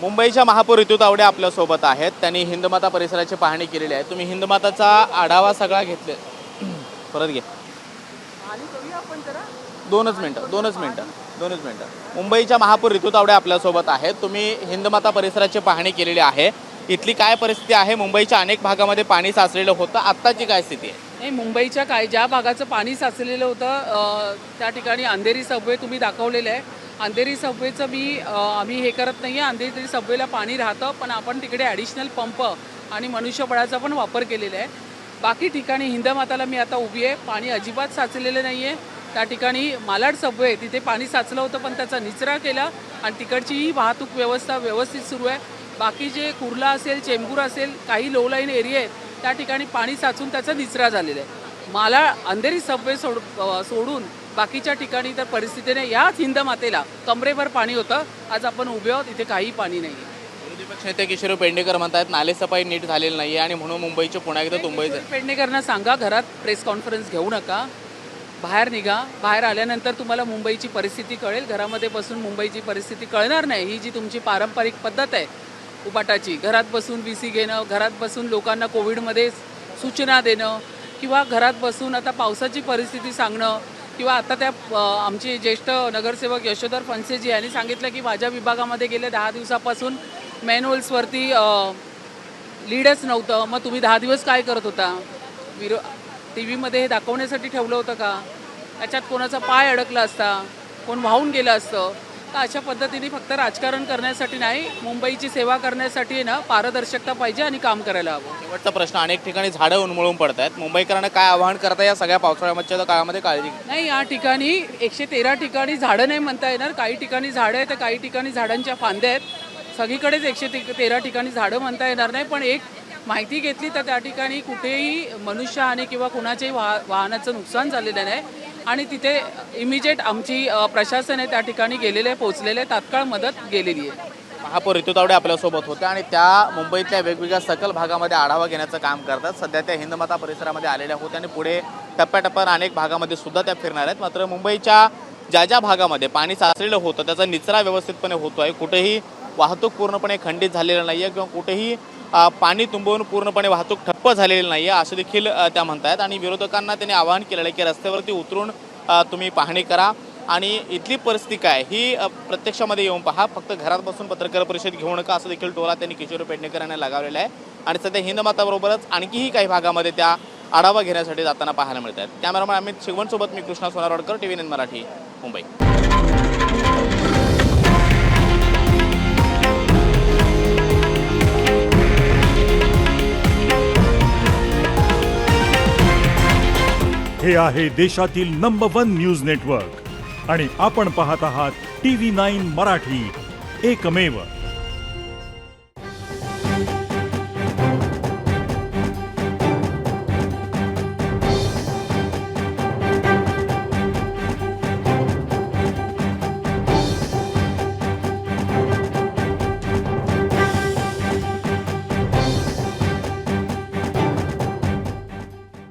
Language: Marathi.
मुंबईच्या महापौर ऋतू तावडे आपल्यासोबत आहेत. त्यांनी हिंदमाता परिसराची पाहणी केलेली आहे. तुम्ही हिंदमाताचा आढावा सगळा घेतले. परत घे. दोनच मिनिटं. मुंबईच्या महापौर ऋतू तावडे आपल्यासोबत आहेत. तुम्ही हिंदमाता परिसराची पाहणी केलेली आहे. इथली काय परिस्थिती आहे? मुंबईच्या अनेक भागामध्ये पाणी साचलेलं होतं. आत्ताची काय स्थिती आहे? नाही, मुंबईच्या ज्या भागाचं पाणी साचलेलं होतं त्या ठिकाणी अंधेरी सबवे तुम्ही दाखवलेलं आहे. अंधेरी सबवेचं आम्ही हे करत नाही आहे. अंधेरी सबवेला पाणी राहतं, पण आपण तिकडे ॲडिशनल पंप आणि मनुष्यबळाचा पण वापर केलेला आहे. बाकी ठिकाणी हिंदमाताला मी आता उभी आहे, पाणी अजिबात साचलेलं नाही आहे. त्या ठिकाणी मालाड सबवे तिथे पाणी साचलं होतं, पण त्याचा निचरा केला आणि तिकडचीही वाहतूक व्यवस्था व्यवस्थित सुरू आहे. बाकी जे कुर्ला असेल, चेंबूर असेल, काही लो लाईन एरिया आहेत त्या ठिकाणी पाणी साचून त्याचा निचरा झालेला आहे. अंधेरी सबवे सोडून बाकीच्या ठिकाणी तर परिस्थितीने याच हिंदमातेला कमरेभर पाणी होतं. आज आपण उभे आहोत, इथे काही पाणी नाही आहे. विरोधी पक्षनेते किशोर पेडणेकर म्हणतात नालेसफाई नीट झालेली नाही आहे आणि म्हणून मुंबईचे पुन्हा एकदा मुंबईत. पेडणेकरांना सांगा, घरात प्रेस कॉन्फरन्स घेऊ नका, बाहेर निघा. बाहेर आल्यानंतर तुम्हाला मुंबईची परिस्थिती कळेल. घरामध्ये बसून मुंबईची परिस्थिती कळणार नाही. ही जी तुमची पारंपरिक पद्धत आहे उबाटाची, घरात बसून VC घेणं, घरात बसून लोकांना कोविडमध्ये सूचना देणं, किंवा घरात बसून आता पावसाची परिस्थिती सांगणं, किंवा आता त्या आमचे ज्येष्ठ नगरसेवक यशोधर फणसेजी यांनी सांगितलं की माझ्या विभागामध्ये गेल्या 10 दिवसापासून मॅनहोल्सवरती लीडच नव्हतं. मग तुम्ही 10 दिवस काय करत होता? TV मध्ये हे दाखवण्यासाठी ठेवलं होतं का? त्याच्यात कोणाचा पाय अडकला असता, कोण वाहून गेलं असतं. तर अशा पद्धतीने फक्त राजकारण करण्यासाठी नाही, मुंबईची सेवा करण्यासाठी ना पारदर्शकता पाहिजे आणि काम करायला हवं. शेवटचा प्रश्न, अनेक ठिकाणी झाडं उन्मळून पडत आहेत. मुंबईकरांना काय आवाहन करता या सगळ्या पावसाळ्याच्या काळामध्ये काळजी नाही, या ठिकाणी 113 ठिकाणी झाडं नाही म्हणता येणार. काही ठिकाणी झाडं आहेत, तर काही ठिकाणी झाडांच्या फांद्या आहेत. सगळीकडेच 113 ठिकाणी झाडं म्हणता येणार नाही. पण एक माहिती घेतली तर त्या ठिकाणी कुठेही मनुष्यहानी किंवा कुणाच्याही वाहनाचं नुकसान झालेलं नाही आणि तिथे इमिजिएट आमची प्रशासन आहे त्या ठिकाणी गेलेले आहे, पोहोचलेले आहे, तात्काळ मदत गेलेली आहे. महापौर ऋतू तावडे आपल्यासोबत होत्या आणि त्या मुंबईतल्या वेगवेगळ्या सकल भागामध्ये आढावा घेण्याचं काम करतात. सध्या त्या हिंदमाता परिसरामध्ये आलेल्या होत्या आणि पुढे टप्प्याटप्प्यानं अनेक भागामध्ये सुद्धा त्या फिरणार आहेत. मात्र मुंबईच्या ज्या भागामध्ये पाणी साचलेलं होतं त्याचा निचरा व्यवस्थितपणे होतो आहे. कुठेही वाहतूक पूर्णपणे खंडित झालेलं नाही आहे किंवा कुठेही पाणी तुंबवून पूर्णपणे वाहतूक ठप्प झालेली नाही आहे असं देखील त्या म्हणतात. आणि विरोधकांना त्यांनी आवाहन केलेलं आहे की रस्त्यावरती उतरून तुम्ही पाहणी करा आणि इथली परिस्थिती काय ही प्रत्यक्षामध्ये येऊन पहा, फक्त घरात बसून पत्रकार परिषद घेऊ नका असं देखील टोला त्यांनी किशोर पेडणेकर यांना लगावलेला आहे. आणि सध्या हिंदमाताबरोबरच आणखीही काही भागामध्ये त्या आढावा घेण्यासाठी जाताना पाहायला मिळत आहेत. कॅमेरामॅन अमित शिवणसोबत मी कृष्णा सोनारवाडकर, TV9 मराठी, मुंबई. हे आहे देशातील नंबर 1 न्यूज नेटवर्क आणि आपण पाहत आहात TV9 मराठी, एकमेव.